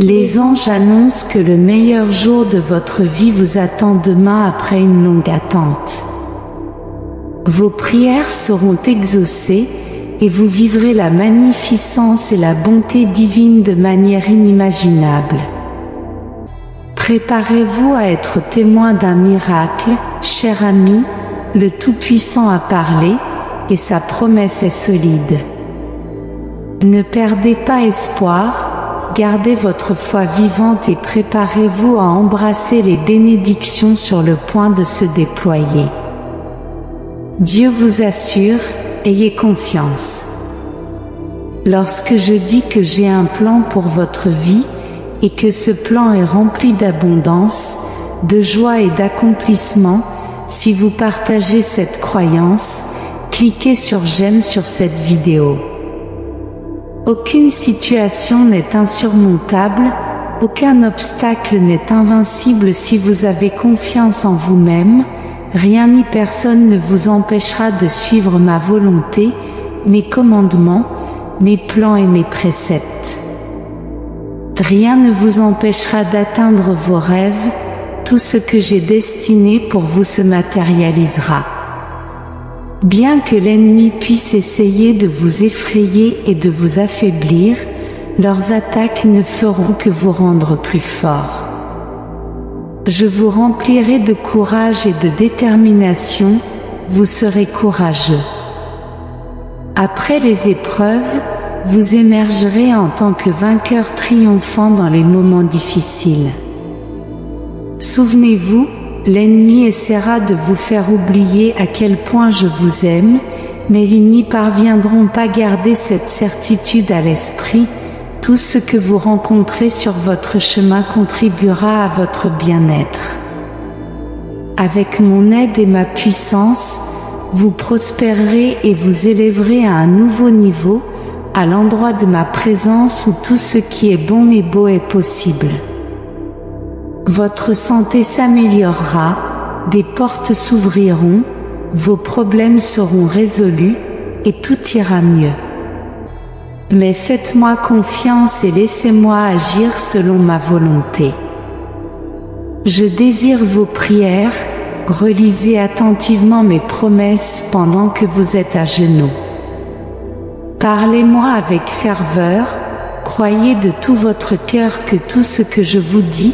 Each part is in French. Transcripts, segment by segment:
Les anges annoncent que le meilleur jour de votre vie vous attend demain après une longue attente. Vos prières seront exaucées et vous vivrez la magnificence et la bonté divine de manière inimaginable. Préparez-vous à être témoin d'un miracle, cher ami, le Tout-Puissant a parlé et sa promesse est solide. Ne perdez pas espoir, gardez votre foi vivante et préparez-vous à embrasser les bénédictions sur le point de se déployer. Dieu vous assure, ayez confiance. Lorsque je dis que j'ai un plan pour votre vie et que ce plan est rempli d'abondance, de joie et d'accomplissement, si vous partagez cette croyance, cliquez sur j'aime sur cette vidéo. Aucune situation n'est insurmontable, aucun obstacle n'est invincible si vous avez confiance en vous-même. Rien ni personne ne vous empêchera de suivre ma volonté, mes commandements, mes plans et mes préceptes. Rien ne vous empêchera d'atteindre vos rêves, tout ce que j'ai destiné pour vous se matérialisera. Bien que l'ennemi puisse essayer de vous effrayer et de vous affaiblir, leurs attaques ne feront que vous rendre plus fort. Je vous remplirai de courage et de détermination, vous serez courageux. Après les épreuves, vous émergerez en tant que vainqueur triomphant dans les moments difficiles. Souvenez-vous, l'ennemi essaiera de vous faire oublier à quel point je vous aime, mais ils n'y parviendront pas. Gardez cette certitude à l'esprit. Tout ce que vous rencontrez sur votre chemin contribuera à votre bien-être. Avec mon aide et ma puissance, vous prospérerez et vous élèverez à un nouveau niveau, à l'endroit de ma présence où tout ce qui est bon et beau est possible. Votre santé s'améliorera, des portes s'ouvriront, vos problèmes seront résolus et tout ira mieux. Mais faites-moi confiance et laissez-moi agir selon ma volonté. Je désire vos prières, relisez attentivement mes promesses pendant que vous êtes à genoux. Parlez-moi avec ferveur, croyez de tout votre cœur que tout ce que je vous dis,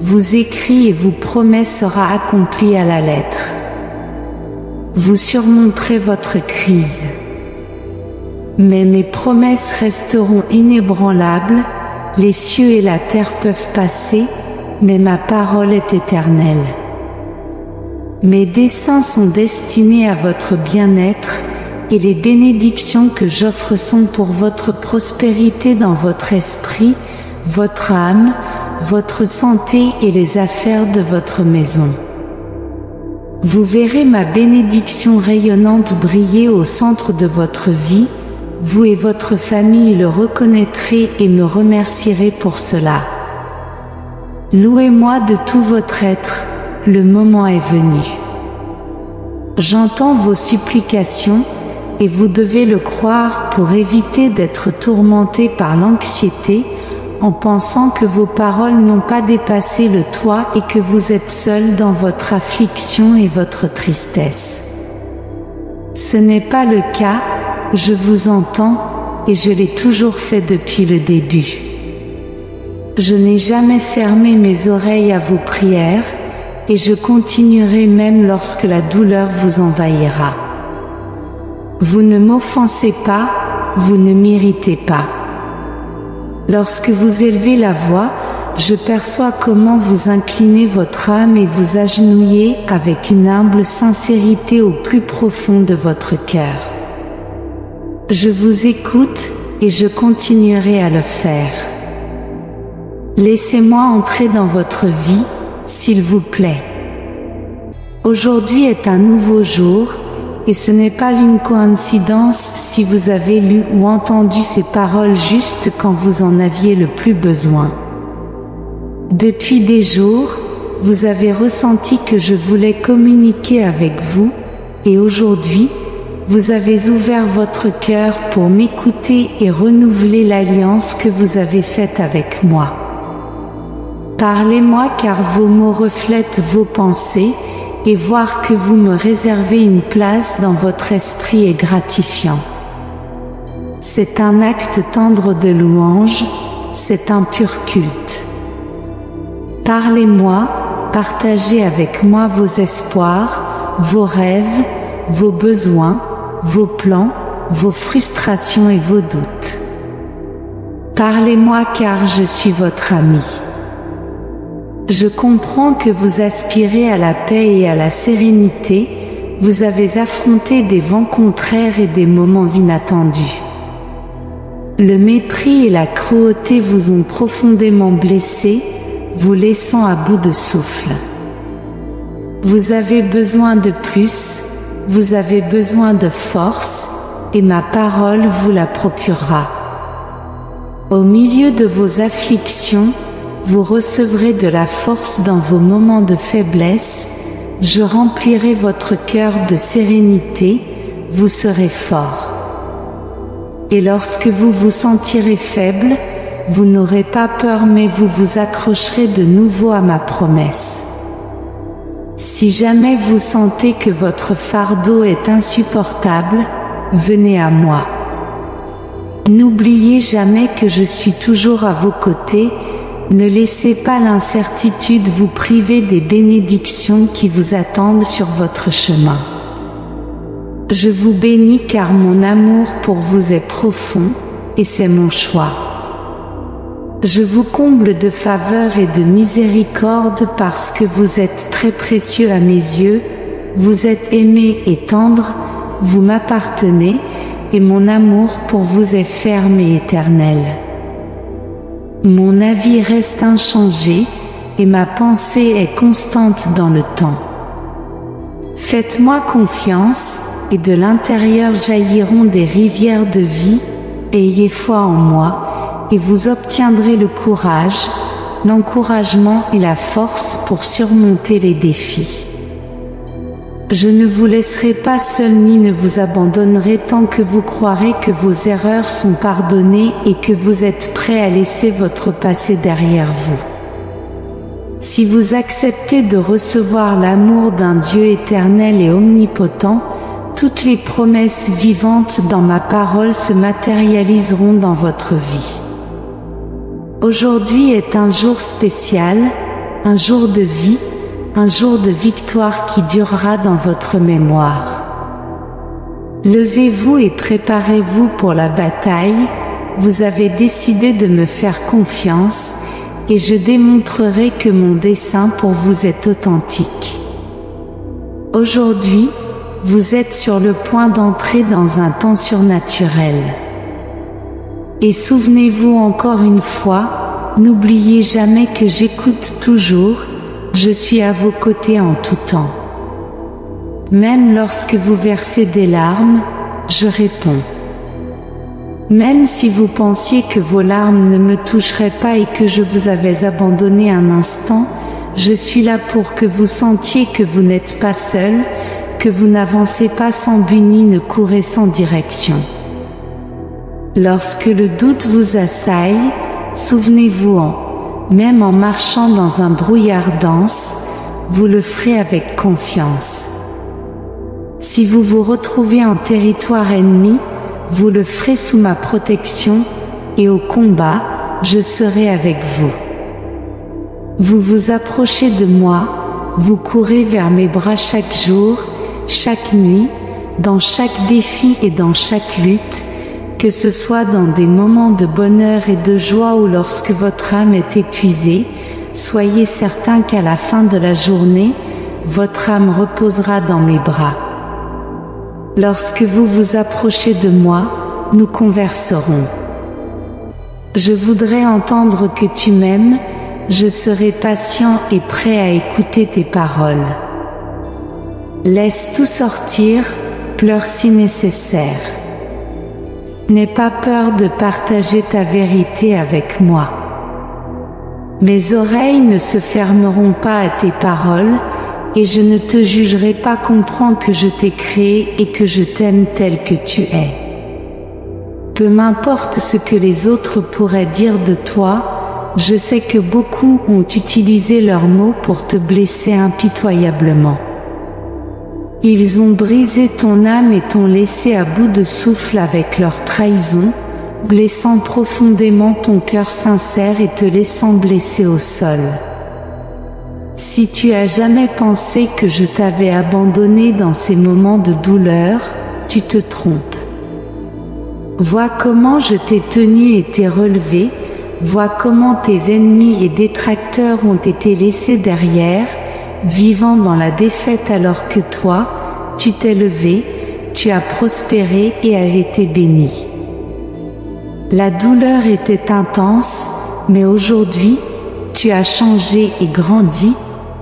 vous écrit et vous promet sera accompli à la lettre. Vous surmonterez votre crise. Mais mes promesses resteront inébranlables, les cieux et la terre peuvent passer, mais ma parole est éternelle. Mes desseins sont destinés à votre bien-être, et les bénédictions que j'offre sont pour votre prospérité dans votre esprit, votre âme, votre santé et les affaires de votre maison. Vous verrez ma bénédiction rayonnante briller au centre de votre vie. Vous et votre famille le reconnaîtrez et me remercierez pour cela. Louez-moi de tout votre être, le moment est venu. J'entends vos supplications, et vous devez le croire pour éviter d'être tourmenté par l'anxiété, en pensant que vos paroles n'ont pas dépassé le toit et que vous êtes seul dans votre affliction et votre tristesse. Ce n'est pas le cas. Je vous entends, et je l'ai toujours fait depuis le début. Je n'ai jamais fermé mes oreilles à vos prières, et je continuerai même lorsque la douleur vous envahira. Vous ne m'offensez pas, vous ne m'irritez pas. Lorsque vous élevez la voix, je perçois comment vous inclinez votre âme et vous agenouillez avec une humble sincérité au plus profond de votre cœur. Je vous écoute et je continuerai à le faire. Laissez-moi entrer dans votre vie, s'il vous plaît. Aujourd'hui est un nouveau jour, et ce n'est pas une coïncidence si vous avez lu ou entendu ces paroles juste quand vous en aviez le plus besoin. Depuis des jours, vous avez ressenti que je voulais communiquer avec vous, et aujourd'hui, vous avez ouvert votre cœur pour m'écouter et renouveler l'alliance que vous avez faite avec moi. Parlez-moi car vos mots reflètent vos pensées, et voir que vous me réservez une place dans votre esprit est gratifiant. C'est un acte tendre de louange, c'est un pur culte. Parlez-moi, partagez avec moi vos espoirs, vos rêves, vos besoins, vos plans, vos frustrations et vos doutes. Parlez-moi car je suis votre ami. Je comprends que vous aspirez à la paix et à la sérénité, vous avez affronté des vents contraires et des moments inattendus. Le mépris et la cruauté vous ont profondément blessé, vous laissant à bout de souffle. Vous avez besoin de plus, vous avez besoin de force, et ma parole vous la procurera. Au milieu de vos afflictions, vous recevrez de la force dans vos moments de faiblesse, je remplirai votre cœur de sérénité, vous serez fort. Et lorsque vous vous sentirez faible, vous n'aurez pas peur mais vous vous accrocherez de nouveau à ma promesse. Si jamais vous sentez que votre fardeau est insupportable, venez à moi. N'oubliez jamais que je suis toujours à vos côtés. Ne laissez pas l'incertitude vous priver des bénédictions qui vous attendent sur votre chemin. Je vous bénis car mon amour pour vous est profond, et c'est mon choix. Je vous comble de faveur et de miséricorde parce que vous êtes très précieux à mes yeux, vous êtes aimé et tendre, vous m'appartenez, et mon amour pour vous est ferme et éternel. Mon avis reste inchangé et ma pensée est constante dans le temps. Faites-moi confiance et de l'intérieur jailliront des rivières de vie. Ayez foi en moi et vous obtiendrez le courage, l'encouragement et la force pour surmonter les défis. Je ne vous laisserai pas seul ni ne vous abandonnerai tant que vous croirez que vos erreurs sont pardonnées et que vous êtes prêt à laisser votre passé derrière vous. Si vous acceptez de recevoir l'amour d'un Dieu éternel et omnipotent, toutes les promesses vivantes dans ma parole se matérialiseront dans votre vie. Aujourd'hui est un jour spécial, un jour de vie, un jour de victoire qui durera dans votre mémoire. Levez-vous et préparez-vous pour la bataille, vous avez décidé de me faire confiance, et je démontrerai que mon dessein pour vous est authentique. Aujourd'hui, vous êtes sur le point d'entrer dans un temps surnaturel. Et souvenez-vous encore une fois, n'oubliez jamais que j'écoute toujours, je suis à vos côtés en tout temps. Même lorsque vous versez des larmes, je réponds. Même si vous pensiez que vos larmes ne me toucheraient pas et que je vous avais abandonné un instant, je suis là pour que vous sentiez que vous n'êtes pas seul, que vous n'avancez pas sans but ni ne courez sans direction. Lorsque le doute vous assaille, souvenez-vous même en marchant dans un brouillard dense, vous le ferez avec confiance. Si vous vous retrouvez en territoire ennemi, vous le ferez sous ma protection, et au combat, je serai avec vous. Vous vous approchez de moi, vous courez vers mes bras chaque jour, chaque nuit, dans chaque défi et dans chaque lutte, que ce soit dans des moments de bonheur et de joie ou lorsque votre âme est épuisée, soyez certain qu'à la fin de la journée, votre âme reposera dans mes bras. Lorsque vous vous approchez de moi, nous converserons. Je voudrais entendre que tu m'aimes, je serai patient et prêt à écouter tes paroles. Laisse tout sortir, pleure si nécessaire. N'aie pas peur de partager ta vérité avec moi. Mes oreilles ne se fermeront pas à tes paroles, et je ne te jugerai pas. Comprends que je t'ai créé et que je t'aime tel que tu es. Peu m'importe ce que les autres pourraient dire de toi, je sais que beaucoup ont utilisé leurs mots pour te blesser impitoyablement. Ils ont brisé ton âme et t'ont laissé à bout de souffle avec leur trahison, blessant profondément ton cœur sincère et te laissant blesser au sol. Si tu as jamais pensé que je t'avais abandonné dans ces moments de douleur, tu te trompes. Vois comment je t'ai tenu et t'ai relevé, vois comment tes ennemis et détracteurs ont été laissés derrière, vivant dans la défaite alors que toi, tu t'es levé, tu as prospéré et as été béni. La douleur était intense, mais aujourd'hui, tu as changé et grandi,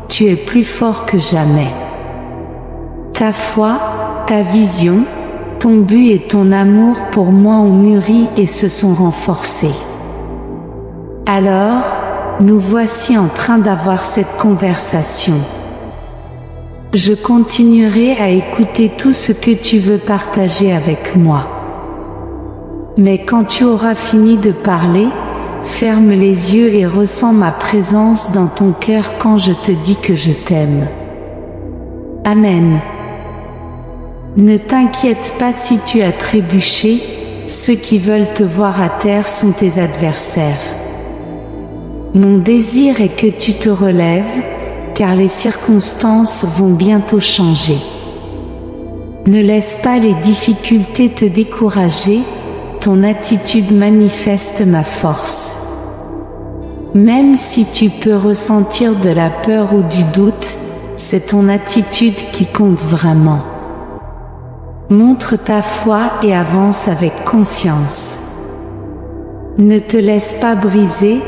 tu es plus fort que jamais. Ta foi, ta vision, ton but et ton amour pour moi ont mûri et se sont renforcés. Alors, nous voici en train d'avoir cette conversation. Je continuerai à écouter tout ce que tu veux partager avec moi. Mais quand tu auras fini de parler, ferme les yeux et ressens ma présence dans ton cœur quand je te dis que je t'aime. Amen. Ne t'inquiète pas si tu as trébuché, ceux qui veulent te voir à terre sont tes adversaires. Mon désir est que tu te relèves, car les circonstances vont bientôt changer. Ne laisse pas les difficultés te décourager, ton attitude manifeste ma force. Même si tu peux ressentir de la peur ou du doute, c'est ton attitude qui compte vraiment. Montre ta foi et avance avec confiance. Ne te laisse pas briser,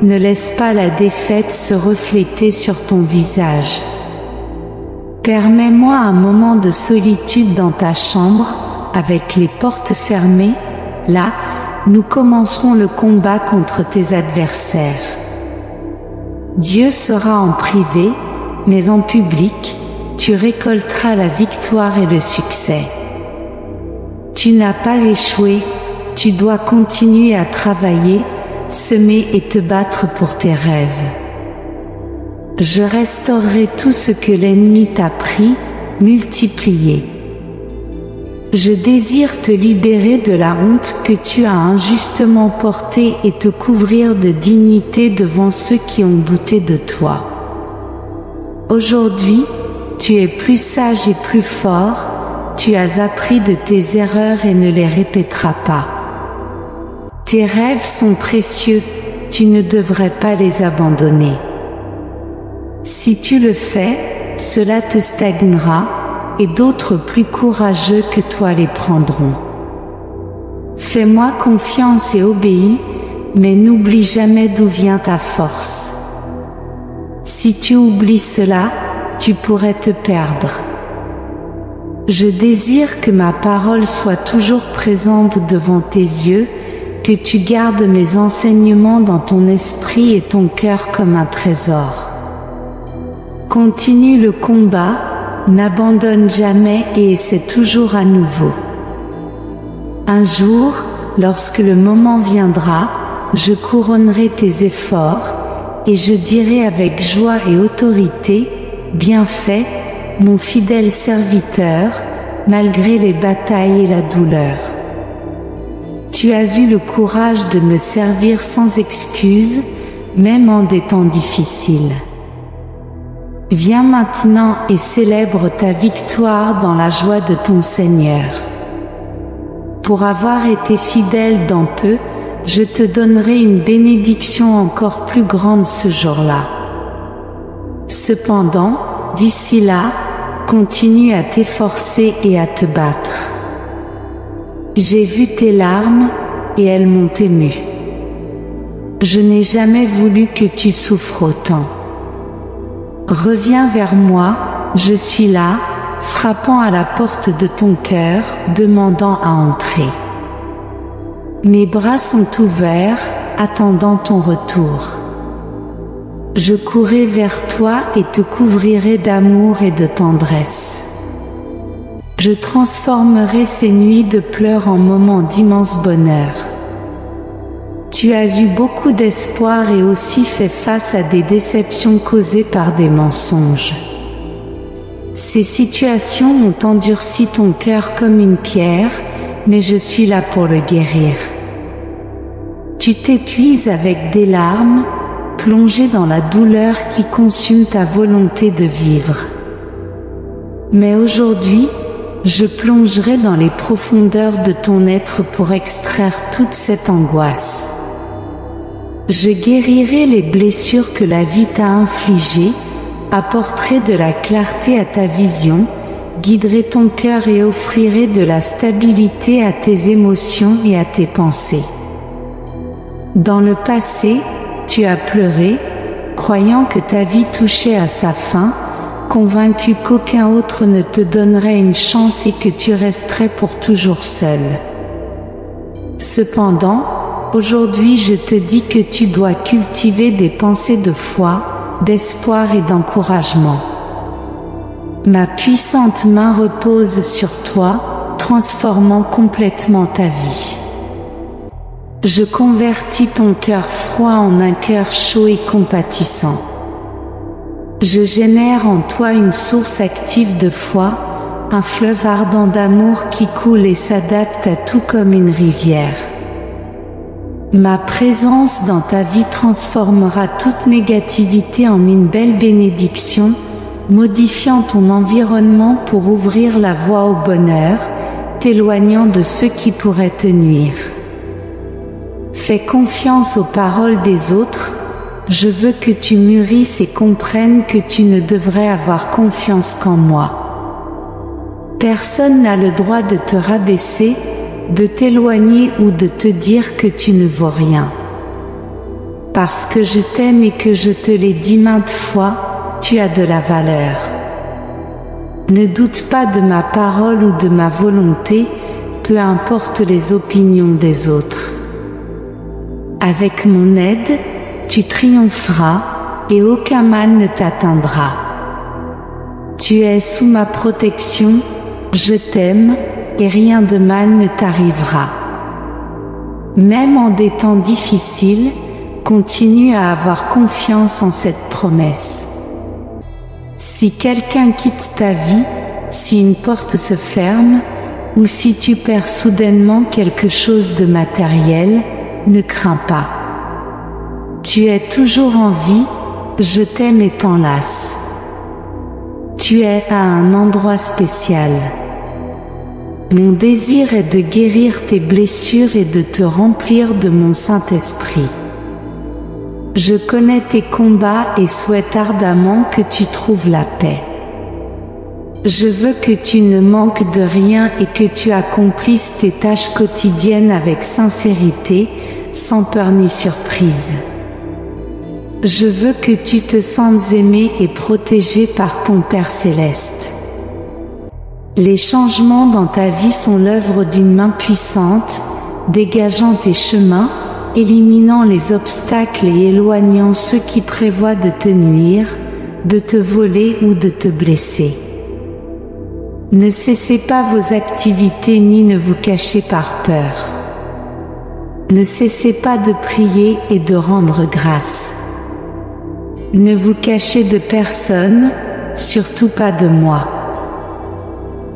ne laisse pas la défaite se refléter sur ton visage. Permets-moi un moment de solitude dans ta chambre, avec les portes fermées. Là, nous commencerons le combat contre tes adversaires. Dieu sera en privé, mais en public, tu récolteras la victoire et le succès. Tu n'as pas échoué, tu dois continuer à travailler, semer et te battre pour tes rêves. Je restaurerai tout ce que l'ennemi t'a pris, multiplié. Je désire te libérer de la honte que tu as injustement portée et te couvrir de dignité devant ceux qui ont douté de toi. Aujourd'hui, tu es plus sage et plus fort, tu as appris de tes erreurs et ne les répéteras pas. Tes rêves sont précieux, tu ne devrais pas les abandonner. Si tu le fais, cela te stagnera, et d'autres plus courageux que toi les prendront. Fais-moi confiance et obéis, mais n'oublie jamais d'où vient ta force. Si tu oublies cela, tu pourrais te perdre. Je désire que ma parole soit toujours présente devant tes yeux, que tu gardes mes enseignements dans ton esprit et ton cœur comme un trésor. Continue le combat, n'abandonne jamais et essaie toujours à nouveau. Un jour, lorsque le moment viendra, je couronnerai tes efforts, et je dirai avec joie et autorité, bien fait, mon fidèle serviteur, malgré les batailles et la douleur. Tu as eu le courage de me servir sans excuse, même en des temps difficiles. Viens maintenant et célèbre ta victoire dans la joie de ton Seigneur. Pour avoir été fidèle dans peu, je te donnerai une bénédiction encore plus grande ce jour-là. Cependant, d'ici là, continue à t'efforcer et à te battre. J'ai vu tes larmes, et elles m'ont ému. Je n'ai jamais voulu que tu souffres autant. Reviens vers moi, je suis là, frappant à la porte de ton cœur, demandant à entrer. Mes bras sont ouverts, attendant ton retour. Je courrai vers toi et te couvrirai d'amour et de tendresse. Je transformerai ces nuits de pleurs en moments d'immense bonheur. Tu as eu beaucoup d'espoir et aussi fait face à des déceptions causées par des mensonges. Ces situations ont endurci ton cœur comme une pierre, mais je suis là pour le guérir. Tu t'épuises avec des larmes, plongé dans la douleur qui consume ta volonté de vivre. Mais aujourd'hui, je plongerai dans les profondeurs de ton être pour extraire toute cette angoisse. Je guérirai les blessures que la vie t'a infligées, apporterai de la clarté à ta vision, guiderai ton cœur et offrirai de la stabilité à tes émotions et à tes pensées. Dans le passé, tu as pleuré, croyant que ta vie touchait à sa fin, convaincu qu'aucun autre ne te donnerait une chance et que tu resterais pour toujours seul. Cependant, aujourd'hui je te dis que tu dois cultiver des pensées de foi, d'espoir et d'encouragement. Ma puissante main repose sur toi, transformant complètement ta vie. Je convertis ton cœur froid en un cœur chaud et compatissant. Je génère en toi une source active de foi, un fleuve ardent d'amour qui coule et s'adapte à tout comme une rivière. Ma présence dans ta vie transformera toute négativité en une belle bénédiction, modifiant ton environnement pour ouvrir la voie au bonheur, t'éloignant de ceux qui pourraient te nuire. Fais confiance aux paroles des autres. Je veux que tu mûrisses et comprennes que tu ne devrais avoir confiance qu'en moi. Personne n'a le droit de te rabaisser, de t'éloigner ou de te dire que tu ne vaux rien. Parce que je t'aime et que je te l'ai dit maintes fois, tu as de la valeur. Ne doute pas de ma parole ou de ma volonté, peu importe les opinions des autres. Avec mon aide, tu triompheras et aucun mal ne t'atteindra. Tu es sous ma protection, je t'aime et rien de mal ne t'arrivera. Même en des temps difficiles, continue à avoir confiance en cette promesse. Si quelqu'un quitte ta vie, si une porte se ferme, ou si tu perds soudainement quelque chose de matériel, ne crains pas. Tu es toujours en vie, je t'aime et t'enlace. Tu es à un endroit spécial. Mon désir est de guérir tes blessures et de te remplir de mon Saint-Esprit. Je connais tes combats et souhaite ardemment que tu trouves la paix. Je veux que tu ne manques de rien et que tu accomplisses tes tâches quotidiennes avec sincérité, sans peur ni surprise. Je veux que tu te sentes aimé et protégé par ton Père céleste. Les changements dans ta vie sont l'œuvre d'une main puissante, dégageant tes chemins, éliminant les obstacles et éloignant ceux qui prévoient de te nuire, de te voler ou de te blesser. Ne cessez pas vos activités ni ne vous cachez par peur. Ne cessez pas de prier et de rendre grâce. Ne vous cachez de personne, surtout pas de moi.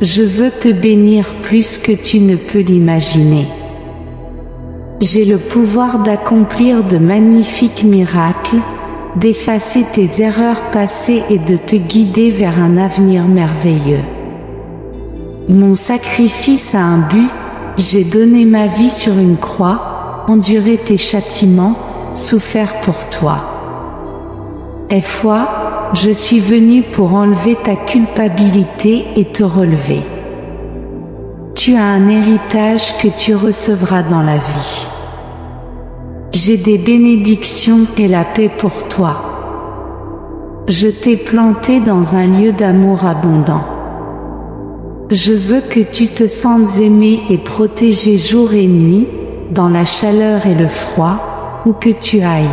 Je veux te bénir plus que tu ne peux l'imaginer. J'ai le pouvoir d'accomplir de magnifiques miracles, d'effacer tes erreurs passées et de te guider vers un avenir merveilleux. Mon sacrifice a un but, j'ai donné ma vie sur une croix, enduré tes châtiments, souffert pour toi. Aie foi, je suis venu pour enlever ta culpabilité et te relever. Tu as un héritage que tu recevras dans la vie. J'ai des bénédictions et la paix pour toi. Je t'ai planté dans un lieu d'amour abondant. Je veux que tu te sentes aimé et protégé jour et nuit, dans la chaleur et le froid, où que tu ailles.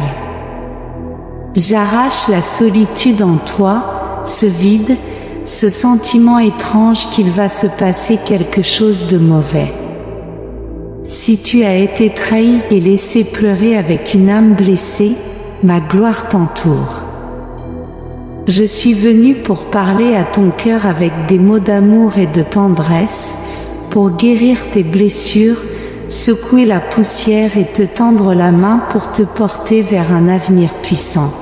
J'arrache la solitude en toi, ce vide, ce sentiment étrange qu'il va se passer quelque chose de mauvais. Si tu as été trahi et laissé pleurer avec une âme blessée, ma gloire t'entoure. Je suis venu pour parler à ton cœur avec des mots d'amour et de tendresse, pour guérir tes blessures, secouer la poussière et te tendre la main pour te porter vers un avenir puissant.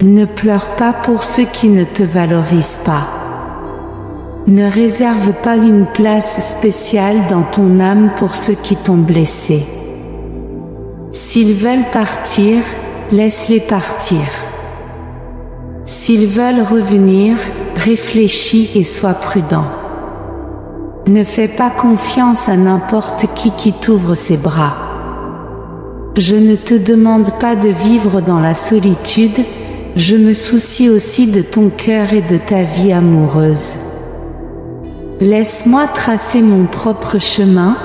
Ne pleure pas pour ceux qui ne te valorisent pas. Ne réserve pas une place spéciale dans ton âme pour ceux qui t'ont blessé. S'ils veulent partir, laisse-les partir. S'ils veulent revenir, réfléchis et sois prudent. Ne fais pas confiance à n'importe qui t'ouvre ses bras. Je ne te demande pas de vivre dans la solitude, je me soucie aussi de ton cœur et de ta vie amoureuse. Laisse-moi tracer mon propre chemin,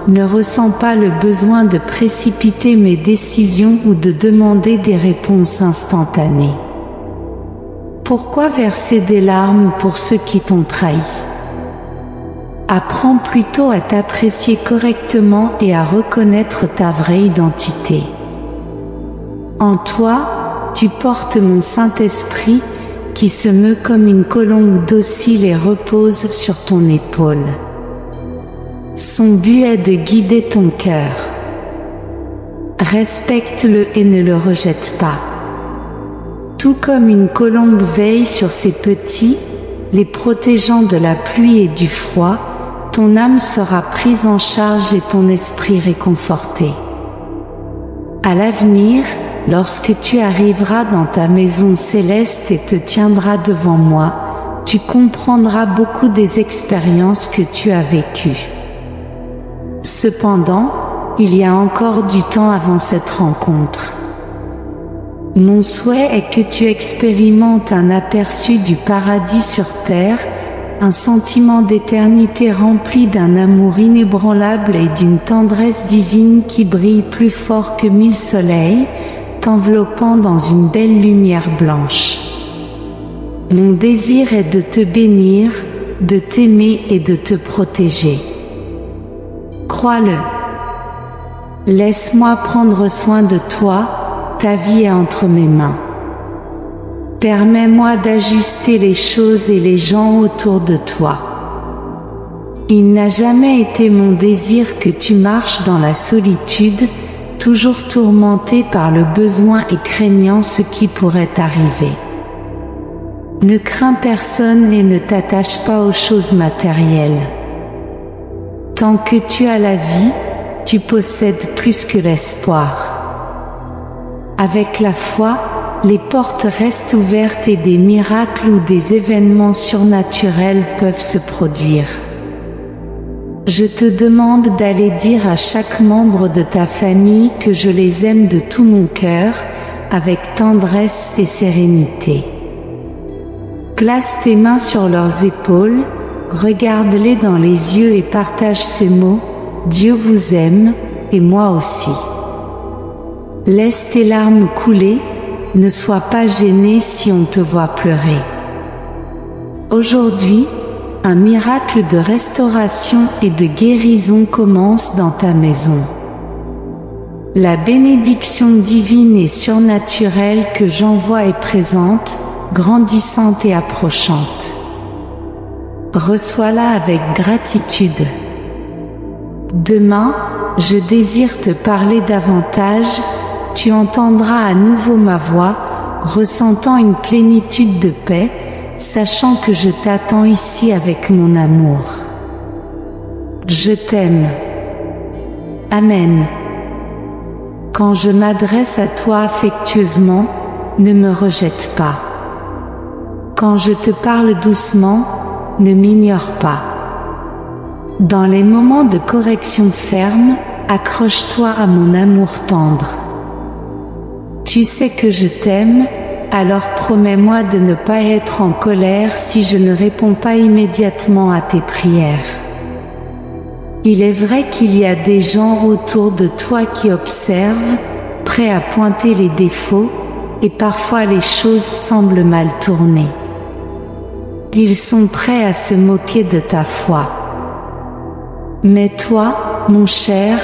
ne ressens pas le besoin de précipiter mes décisions ou de demander des réponses instantanées. Pourquoi verser des larmes pour ceux qui t'ont trahi? Apprends plutôt à t'apprécier correctement et à reconnaître ta vraie identité. En toi, tu portes mon Saint-Esprit qui se meut comme une colombe docile et repose sur ton épaule. Son but est de guider ton cœur. Respecte-le et ne le rejette pas. Tout comme une colombe veille sur ses petits, les protégeant de la pluie et du froid, ton âme sera prise en charge et ton esprit réconforté. À l'avenir, lorsque tu arriveras dans ta maison céleste et te tiendras devant moi, tu comprendras beaucoup des expériences que tu as vécues. Cependant, il y a encore du temps avant cette rencontre. Mon souhait est que tu expérimentes un aperçu du paradis sur terre, un sentiment d'éternité rempli d'un amour inébranlable et d'une tendresse divine qui brille plus fort que 1000 soleils, t'enveloppant dans une belle lumière blanche. Mon désir est de te bénir, de t'aimer et de te protéger. Crois-le. Laisse-moi prendre soin de toi, ta vie est entre mes mains. Permets-moi d'ajuster les choses et les gens autour de toi. Il n'a jamais été mon désir que tu marches dans la solitude, toujours tourmenté par le besoin et craignant ce qui pourrait arriver. Ne crains personne et ne t'attache pas aux choses matérielles. Tant que tu as la vie, tu possèdes plus que l'espoir. Avec la foi, les portes restent ouvertes et des miracles ou des événements surnaturels peuvent se produire. Je te demande d'aller dire à chaque membre de ta famille que je les aime de tout mon cœur, avec tendresse et sérénité. Place tes mains sur leurs épaules, regarde-les dans les yeux et partage ces mots, Dieu vous aime, et moi aussi. Laisse tes larmes couler, ne sois pas gêné si on te voit pleurer. Aujourd'hui, un miracle de restauration et de guérison commence dans ta maison. La bénédiction divine et surnaturelle que j'envoie est présente, grandissante et approchante. Reçois-la avec gratitude. Demain, je désire te parler davantage, tu entendras à nouveau ma voix, ressentant une plénitude de paix, sachant que je t'attends ici avec mon amour. Je t'aime. Amen. Quand je m'adresse à toi affectueusement, ne me rejette pas. Quand je te parle doucement, ne m'ignore pas. Dans les moments de correction ferme, accroche-toi à mon amour tendre. Tu sais que je t'aime, alors promets-moi de ne pas être en colère si je ne réponds pas immédiatement à tes prières. Il est vrai qu'il y a des gens autour de toi qui observent, prêts à pointer les défauts, et parfois les choses semblent mal tourner. Ils sont prêts à se moquer de ta foi. Mais toi, mon cher,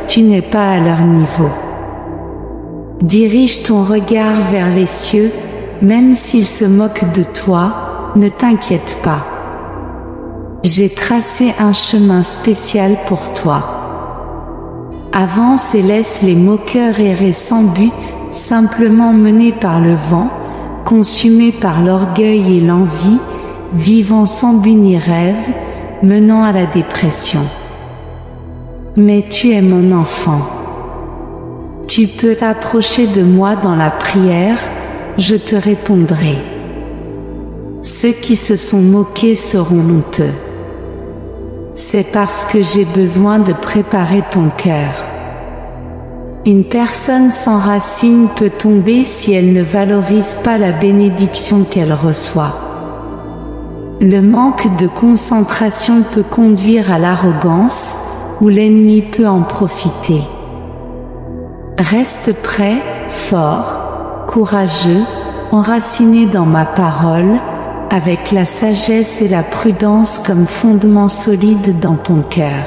tu n'es pas à leur niveau. Dirige ton regard vers les cieux, même s'ils se moquent de toi, ne t'inquiète pas. J'ai tracé un chemin spécial pour toi. Avance et laisse les moqueurs errer sans but, simplement menés par le vent, consumés par l'orgueil et l'envie, vivant sans but ni rêve, menant à la dépression. Mais tu es mon enfant. Tu peux t'approcher de moi dans la prière, je te répondrai. Ceux qui se sont moqués seront honteux. C'est parce que j'ai besoin de préparer ton cœur. Une personne sans racine peut tomber si elle ne valorise pas la bénédiction qu'elle reçoit. Le manque de concentration peut conduire à l'arrogance, où l'ennemi peut en profiter. Reste prêt, fort, courageux, enraciné dans ma parole, avec la sagesse et la prudence comme fondement solide dans ton cœur.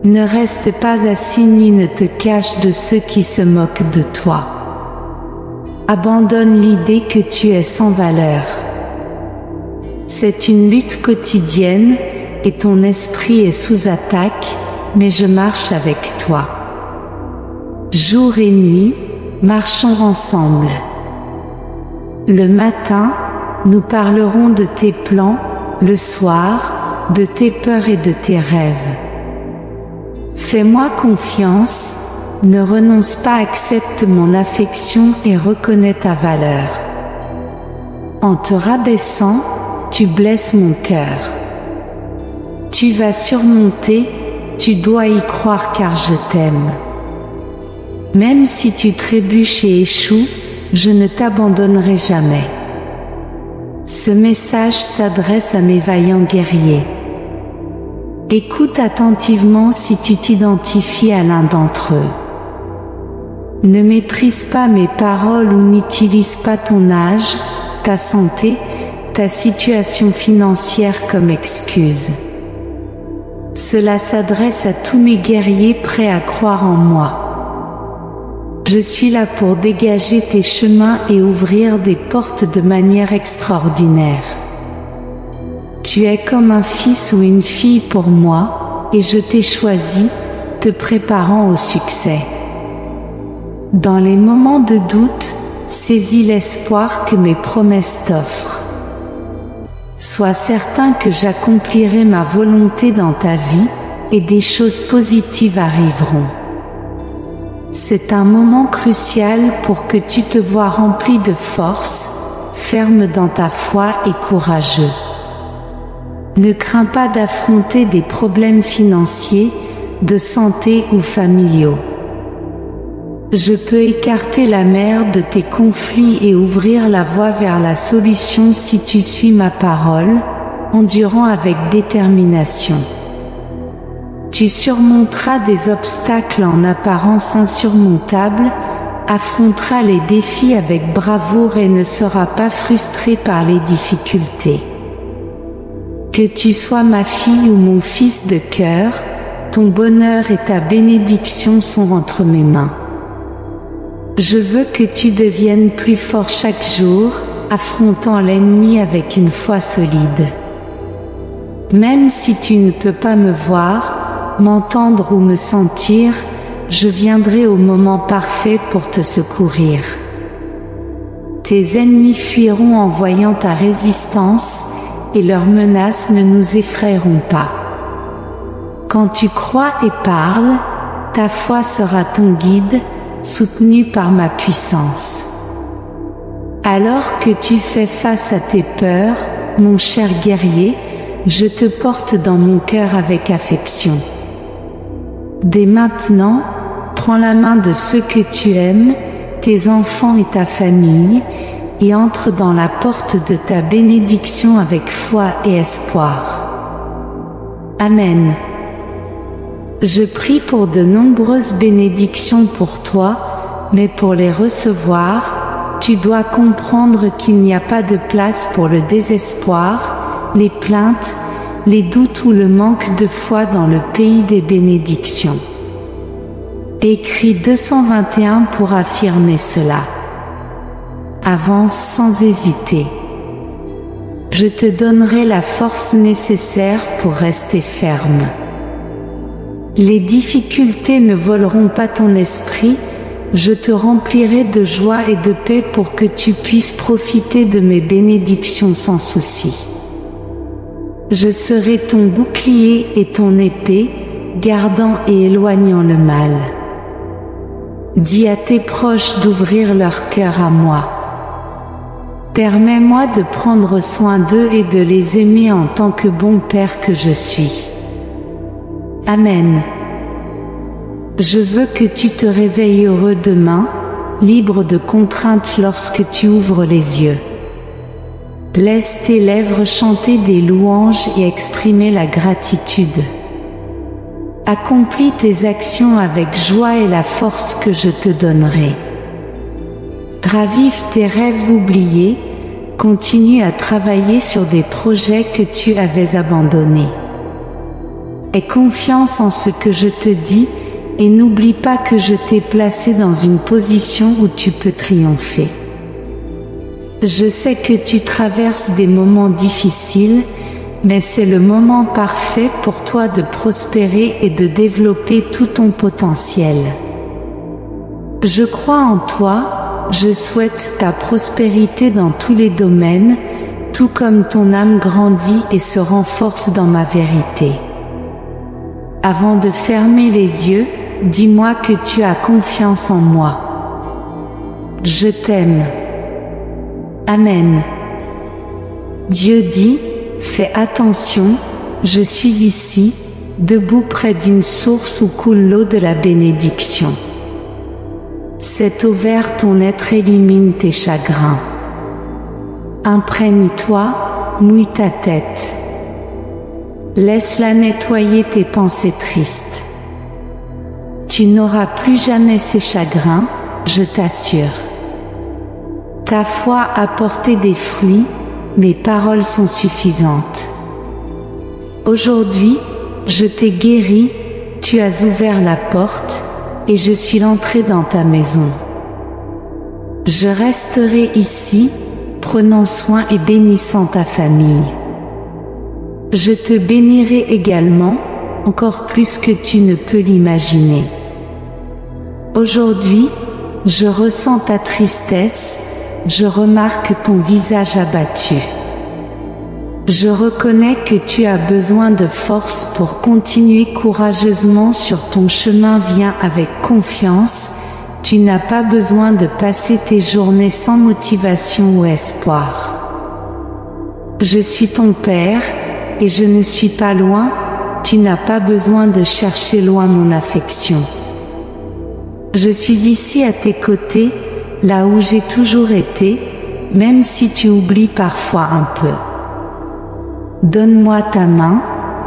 Ne reste pas assis ni ne te cache de ceux qui se moquent de toi. Abandonne l'idée que tu es sans valeur. C'est une lutte quotidienne et ton esprit est sous attaque, mais je marche avec toi. Jour et nuit, marchons ensemble. Le matin, nous parlerons de tes plans, le soir, de tes peurs et de tes rêves. Fais-moi confiance, ne renonce pas, accepte mon affection et reconnais ta valeur. En te rabaissant, tu blesses mon cœur. Tu vas surmonter, tu dois y croire car je t'aime. Même si tu trébuches et échoues, je ne t'abandonnerai jamais. Ce message s'adresse à mes vaillants guerriers. Écoute attentivement si tu t'identifies à l'un d'entre eux. Ne méprise pas mes paroles ou n'utilise pas ton âge, ta santé, ta situation financière comme excuse. Cela s'adresse à tous mes guerriers prêts à croire en moi. Je suis là pour dégager tes chemins et ouvrir des portes de manière extraordinaire. Tu es comme un fils ou une fille pour moi, et je t'ai choisi, te préparant au succès. Dans les moments de doute, saisis l'espoir que mes promesses t'offrent. Sois certain que j'accomplirai ma volonté dans ta vie, et des choses positives arriveront. C'est un moment crucial pour que tu te vois rempli de force, ferme dans ta foi et courageux. Ne crains pas d'affronter des problèmes financiers, de santé ou familiaux. Je peux écarter la mer de tes conflits et ouvrir la voie vers la solution si tu suis ma parole, endurant avec détermination. Tu surmonteras des obstacles en apparence insurmontables, affronteras les défis avec bravoure et ne seras pas frustré par les difficultés. Que tu sois ma fille ou mon fils de cœur, ton bonheur et ta bénédiction sont entre mes mains. Je veux que tu deviennes plus fort chaque jour, affrontant l'ennemi avec une foi solide. Même si tu ne peux pas me voir, m'entendre ou me sentir, je viendrai au moment parfait pour te secourir. Tes ennemis fuiront en voyant ta résistance, et leurs menaces ne nous effrayeront pas. Quand tu crois et parles, ta foi sera ton guide, soutenue par ma puissance. Alors que tu fais face à tes peurs, mon cher guerrier, je te porte dans mon cœur avec affection. Dès maintenant, prends la main de ceux que tu aimes, tes enfants et ta famille, et entre dans la porte de ta bénédiction avec foi et espoir. Amen. Je prie pour de nombreuses bénédictions pour toi, mais pour les recevoir, tu dois comprendre qu'il n'y a pas de place pour le désespoir, les plaintes, les doutes ou le manque de foi dans le pays des bénédictions. Écris 221 pour affirmer cela. Avance sans hésiter. Je te donnerai la force nécessaire pour rester ferme. Les difficultés ne voleront pas ton esprit, je te remplirai de joie et de paix pour que tu puisses profiter de mes bénédictions sans souci. Je serai ton bouclier et ton épée, gardant et éloignant le mal. Dis à tes proches d'ouvrir leur cœur à moi. Permets-moi de prendre soin d'eux et de les aimer en tant que bon Père que je suis. Amen. Je veux que tu te réveilles heureux demain, libre de contraintes lorsque tu ouvres les yeux. Laisse tes lèvres chanter des louanges et exprimer la gratitude. Accomplis tes actions avec joie et la force que je te donnerai. Ravive tes rêves oubliés, continue à travailler sur des projets que tu avais abandonnés. Aie confiance en ce que je te dis et n'oublie pas que je t'ai placé dans une position où tu peux triompher. Je sais que tu traverses des moments difficiles, mais c'est le moment parfait pour toi de prospérer et de développer tout ton potentiel. Je crois en toi, je souhaite ta prospérité dans tous les domaines, tout comme ton âme grandit et se renforce dans ma vérité. Avant de fermer les yeux, dis-moi que tu as confiance en moi. Je t'aime. Amen. Dieu dit, fais attention, je suis ici, debout près d'une source où coule l'eau de la bénédiction. Cette eau vers ton être élimine tes chagrins. Imprègne-toi, mouille ta tête. Laisse-la nettoyer tes pensées tristes. Tu n'auras plus jamais ces chagrins, je t'assure. Ta foi a porté des fruits, mes paroles sont suffisantes. Aujourd'hui, je t'ai guéri, tu as ouvert la porte, et je suis l'entrée dans ta maison. Je resterai ici, prenant soin et bénissant ta famille. Je te bénirai également, encore plus que tu ne peux l'imaginer. Aujourd'hui, je ressens ta tristesse, je remarque ton visage abattu. Je reconnais que tu as besoin de force pour continuer courageusement sur ton chemin. Viens avec confiance, tu n'as pas besoin de passer tes journées sans motivation ou espoir. Je suis ton Père, et je ne suis pas loin, tu n'as pas besoin de chercher loin mon affection. Je suis ici à tes côtés, là où j'ai toujours été, même si tu oublies parfois un peu. Donne-moi ta main,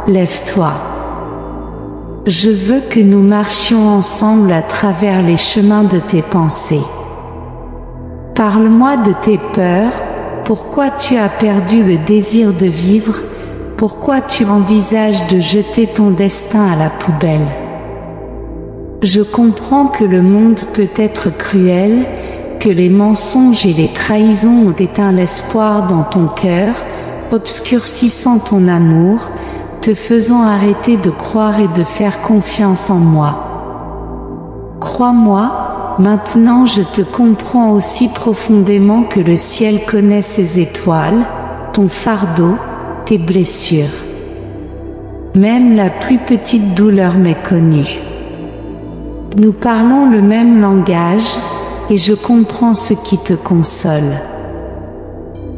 lève-toi. Je veux que nous marchions ensemble à travers les chemins de tes pensées. Parle-moi de tes peurs, pourquoi tu as perdu le désir de vivre, pourquoi tu envisages de jeter ton destin à la poubelle. Je comprends que le monde peut être cruel, que les mensonges et les trahisons ont éteint l'espoir dans ton cœur, obscurcissant ton amour, te faisant arrêter de croire et de faire confiance en moi. Crois-moi, maintenant je te comprends aussi profondément que le ciel connaît ses étoiles, ton fardeau, tes blessures. Même la plus petite douleur m'est connue. Nous parlons le même langage, et je comprends ce qui te console.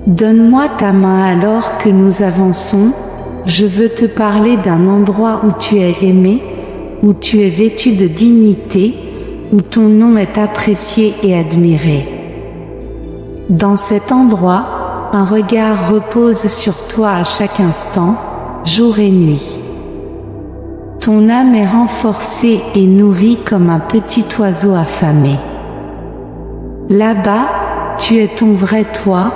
Donne-moi ta main alors que nous avançons, je veux te parler d'un endroit où tu es aimé, où tu es vêtu de dignité, où ton nom est apprécié et admiré. Dans cet endroit, un regard repose sur toi à chaque instant, jour et nuit. Ton âme est renforcée et nourrie comme un petit oiseau affamé. Là-bas, tu es ton vrai toi,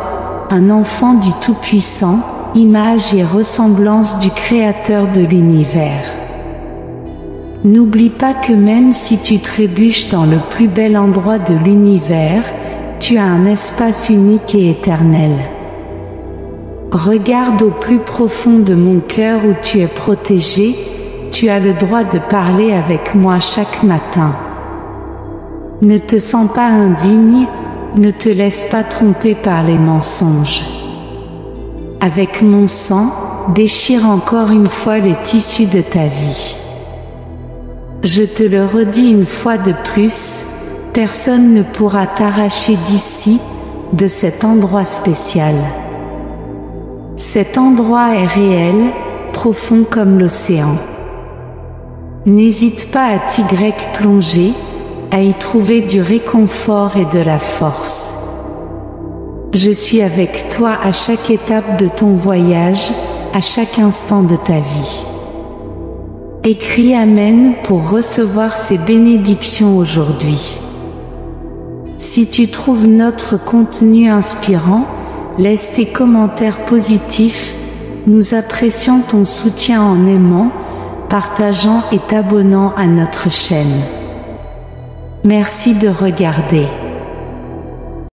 un enfant du Tout-Puissant, image et ressemblance du Créateur de l'univers. N'oublie pas que même si tu trébuches dans le plus bel endroit de l'univers, tu as un espace unique et éternel. Regarde au plus profond de mon cœur où tu es protégé, tu as le droit de parler avec moi chaque matin. Ne te sens pas indigne, ne te laisse pas tromper par les mensonges. Avec mon sang, déchire encore une fois le tissu de ta vie. Je te le redis une fois de plus, personne ne pourra t'arracher d'ici, de cet endroit spécial. Cet endroit est réel, profond comme l'océan. N'hésite pas à t'y plonger, à y trouver du réconfort et de la force. Je suis avec toi à chaque étape de ton voyage, à chaque instant de ta vie. Écris Amen pour recevoir ces bénédictions aujourd'hui. Si tu trouves notre contenu inspirant, laisse tes commentaires positifs, nous apprécions ton soutien en aimant, partageant et t'abonnant à notre chaîne. Merci de regarder.